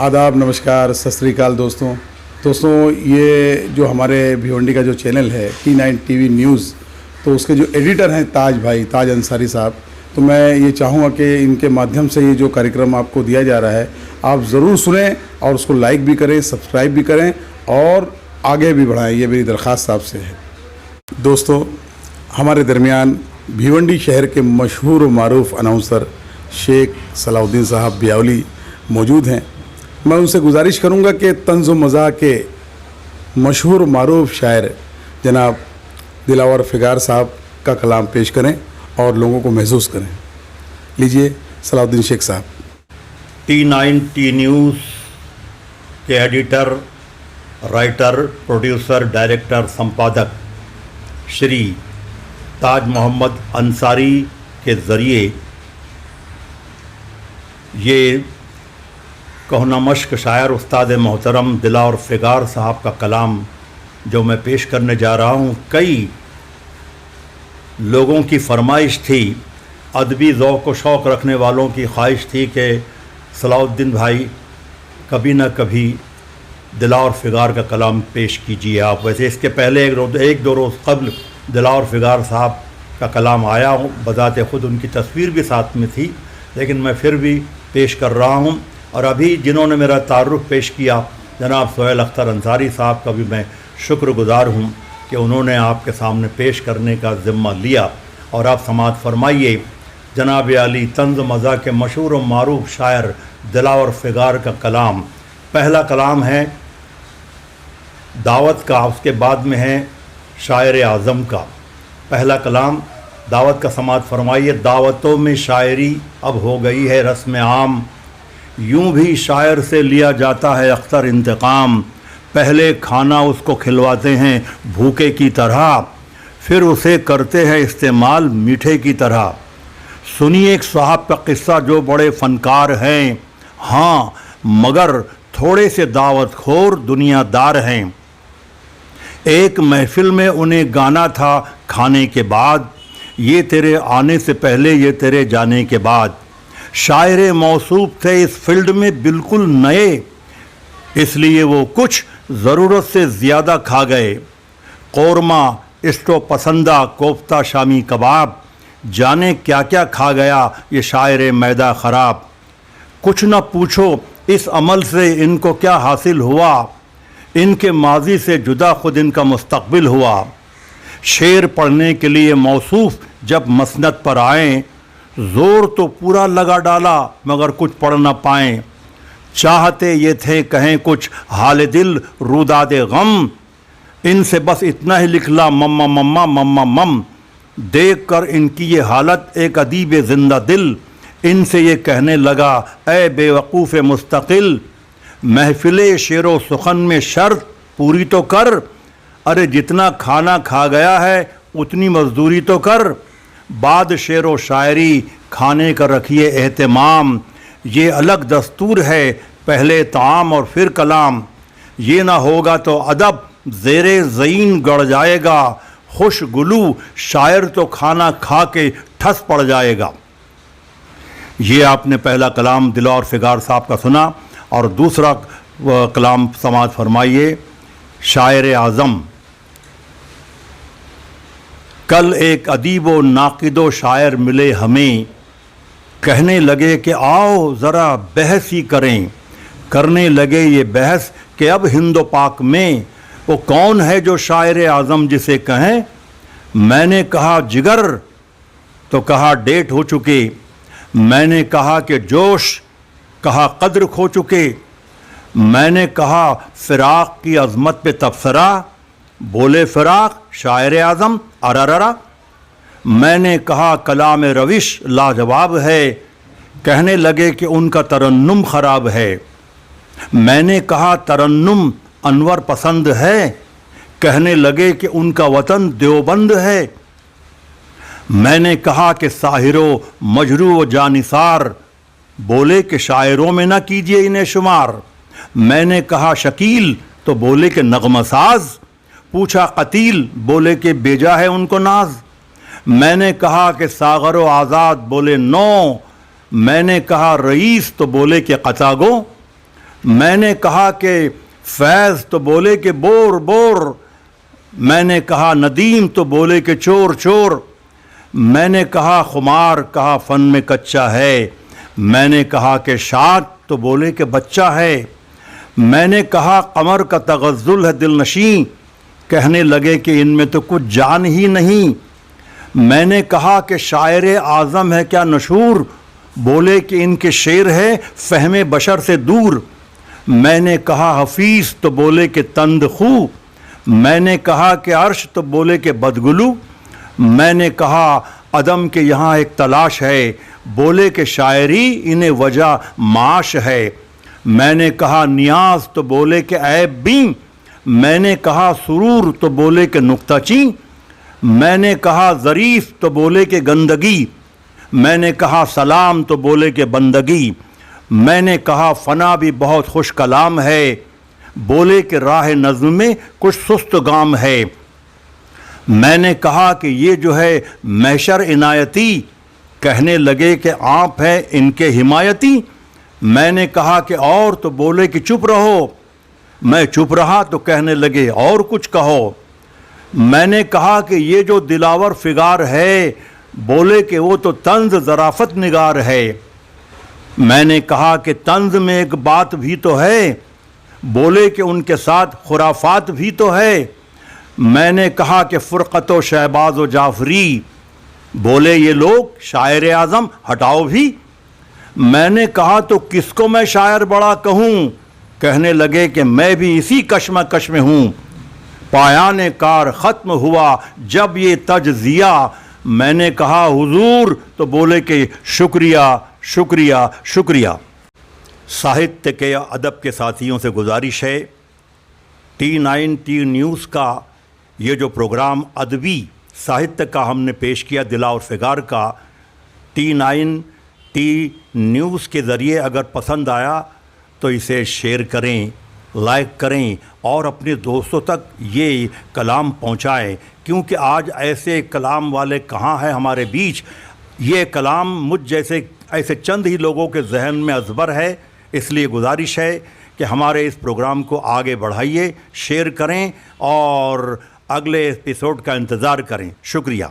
आदाब, नमस्कार, सत श्री अकाल दोस्तों ये जो हमारे भिवंडी का जो चैनल है T9 TV न्यूज़, तो उसके जो एडिटर हैं ताज अंसारी साहब, तो मैं ये चाहूँगा कि इनके माध्यम से ये जो कार्यक्रम आपको दिया जा रहा है आप ज़रूर सुनें और उसको लाइक भी करें, सब्सक्राइब भी करें और आगे भी बढ़ाएं। ये मेरी दरख्वास्त आपसे है। दोस्तों, हमारे दरमियान भिवंडी शहर के मशहूर व मारूफ अनाउंसर शेख सलाउद्दीन साहब बियावली मौजूद हैं। मैं उनसे गुजारिश करूंगा कि तंज़ व मज़ाह के मशहूर मारूफ शायर जनाब दिलावर फ़िगार साहब का कलाम पेश करें और लोगों को महसूस करें। लीजिए सलाउद्दीन शेख साहब। T9 T न्यूज़ के एडिटर, राइटर, प्रोड्यूसर, डायरेक्टर, संपादक श्री ताज मोहम्मद अंसारी के ज़रिए ये कहना मश्क शायर उस्ताद मोहतरम दिलावर फ़िगार साहब का कलाम जो मैं पेश करने जा रहा हूँ, कई लोगों की फरमाइश थी, अदबी ज़ौक़ व शौक़ रखने वालों की ख्वाहिश थी कि सलाउद्दीन भाई कभी न कभी दिलावर फ़िगार का कलाम पेश कीजिए आप। वैसे इसके पहले एक दो रोज़ कबल दिलावर फ़िगार साहब का कलाम आया हूँ, बज़ाते ख़ुद उनकी तस्वीर भी साथ में थी, लेकिन मैं फिर भी पेश कर रहा हूँ। और अभी जिन्होंने मेरा तारुफ़ पेश किया जनाब सोहेल अख्तर अंसारी साहब का भी मैं शुक्रगुज़ार हूँ कि उन्होंने आपके सामने पेश करने का ज़िम्मा लिया। और आप समाअत फरमाइए जनाब अली तंज़ मज़ा के मशहूर व मारूफ शायर दिलावर फ़िगार का कलाम। पहला कलाम है दावत का, उसके बाद में है शायर आज़म का। पहला कलाम दावत का समाअत फरमाइए। दावतों में शायरी अब हो गई है रस्म आम, यूं भी शायर से लिया जाता है अख्तर इंतकाम। पहले खाना उसको खिलवाते हैं भूखे की तरह, फिर उसे करते हैं इस्तेमाल मीठे की तरह। सुनिए एक साहब का किस्सा जो बड़े फ़नकार हैं, हाँ मगर थोड़े से दावत खोर दुनियादार हैं। एक महफिल में उन्हें गाना था खाने के बाद, ये तेरे आने से पहले ये तेरे जाने के बाद। शायर मौसूफ थे इस फील्ड में बिल्कुल नए, इसलिए वो कुछ ज़रूरत से ज़्यादा खा गए। कौरमा, इस्टो पसंदा, कोफ्ता, शामी कबाब, जाने क्या क्या खा गया ये शायर मैदा ख़राब। कुछ न पूछो इस अमल से इनको क्या हासिल हुआ, इनके माजी से जुदा खुद इनका मुस्तक़बिल हुआ। शेर पढ़ने के लिए मौसूफ जब मसनद पर आए, ज़ोर तो पूरा लगा डाला मगर कुछ पढ़ न पाएँ। चाहते ये थे कहें कुछ हाल दिल रूदादे गम, इनसे बस इतना ही लिखला मम्मा मम्मा मम्मा मम। देख कर इनकी ये हालत एक अदीब ज़िंदा दिल, इनसे ये कहने लगा ए बेवकूफ़ मुस्तकिल। महफिले शेरो सुखन में शर्त पूरी तो कर, अरे जितना खाना खा गया है उतनी मजदूरी तो कर। बाद शेर व शायरी खाने का रखिए एहतमाम, ये अलग दस्तूर है पहले ताम और फिर कलाम। ये ना होगा तो अदब ज़ेरे ज़ईन गड़ जाएगा, खुश गुलू शायर तो खाना खा के ठस पड़ जाएगा। ये आपने पहला कलाम दिलावर फ़िगार साहब का सुना। और दूसरा कलाम समाअत फरमाइए शायर आज़म। कल एक अदीब व नाक़िदो शायर मिले हमें, कहने लगे कि आओ ज़रा बहस ही करें। करने लगे ये बहस कि अब हिंदो पाक में वो कौन है जो शायर आज़म जिसे कहें। मैंने कहा जिगर, तो कहा डेट हो चुके। मैंने कहा कि जोश, कहा कद्र खो चुके। मैंने कहा फ़िराक़ की अज़मत पे तबसरा, बोले फ़िराक़ शायर आज़म अरररा। मैंने कहा कलाम रविश लाजवाब है, कहने लगे कि उनका तरन्नुम ख़राब है। मैंने कहा तरन्नुम अनवर पसंद है, कहने लगे कि उनका वतन देवबंद है। मैंने कहा कि साहिरो मजरू व जानिसार, बोले कि शायरों में न कीजिए इन्हें शुमार। मैंने कहा शकील, तो बोले कि नग़मसाज। पूछा कतील, बोले कि बेजा है उनको नाज। मैंने कहा कि सागर व आज़ाद, बोले नो। मैंने कहा रईस, तो बोले कि कतागो। میں نے کہا کہ فیض تو بولے کہ بور بور، میں نے کہا ندیم تو بولے کہ چور چور، میں نے کہا خمار کہا فن میں کچا ہے، میں نے کہا کہ شاد تو بولے کہ بچہ ہے، میں نے کہا قمر کا تغزل ہے دل نشیں، کہنے لگے کہ ان میں تو کچھ جان ہی نہیں، میں نے کہا کہ شاعر اعظم ہے کیا نشور، بولے کہ ان کے شعر ہے فہم بشر سے دور، میں نے کہا حفیظ تو بولے کہ تند خو، میں نے کہا کہ عرش تو بولے کہ بدگلو، میں نے کہا عدم کے یہاں ایک تلاش ہے، بولے کہ شاعری انہیں وجہ معاش ہے، میں نے کہا نیاز تو بولے کہ عیب بین، میں نے کہا سرور تو بولے کہ نکتہ چین، میں نے کہا ظریف تو بولے کہ گندگی، میں نے کہا سلام تو بولے کہ بندگی، میں نے کہا فنا بھی بہت خوش کلام ہے، بولے کہ راہ نظم میں کچھ سست گام ہے، میں نے کہا کہ یہ جو ہے محشر عنایتی، کہنے لگے کہ آپ ہیں ان کے حمایتی، میں نے کہا کہ اور تو بولے کہ چپ رہو، میں چپ رہا تو کہنے لگے اور کچھ کہو، میں نے کہا کہ یہ جو دلاور فگار ہے، بولے کہ وہ تو طنز ظرافت نگار ہے، میں نے کہا کہ طنز میں ایک بات بھی تو ہے، بولے کہ ان کے ساتھ خرافات بھی تو ہے، میں نے کہا کہ فرقت و شہباز و جعفری، بولے یہ لوگ شاعر اعظم ہٹاؤ بھی، میں نے کہا تو کس کو میں شاعر بڑا کہوں، کہنے لگے کہ میں بھی اسی کشمکش میں ہوں، پایان کار ختم ہوا جب یہ تجزیہ، میں نے کہا حضور تو بولے کہ شکریہ شکریہ شکریہ۔ ساہتیہ کے ادب کے ساتھیوں سے گزارش ہے، T9 ٹی نیوز کا یہ جو پروگرام ادبی ساہتیہ کا ہم نے پیش کیا دلاور فگار کا، T9 ٹی نیوز کے ذریعے اگر پسند آیا تو اسے شیئر کریں، لائک کریں اور اپنے دوستوں تک یہ کلام پہنچائیں، کیونکہ آج ایسے کلام والے کہاں ہیں ہمارے بیچ، یہ کلام مجھ جیسے ایسے چند ہی لوگوں کے ذہن میں ازبر ہے، اس لیے گزارش ہے کہ ہمارے اس پروگرام کو آگے بڑھائیے، شیئر کریں اور اگلے ایپیسوڈ کا انتظار کریں۔ شکریہ۔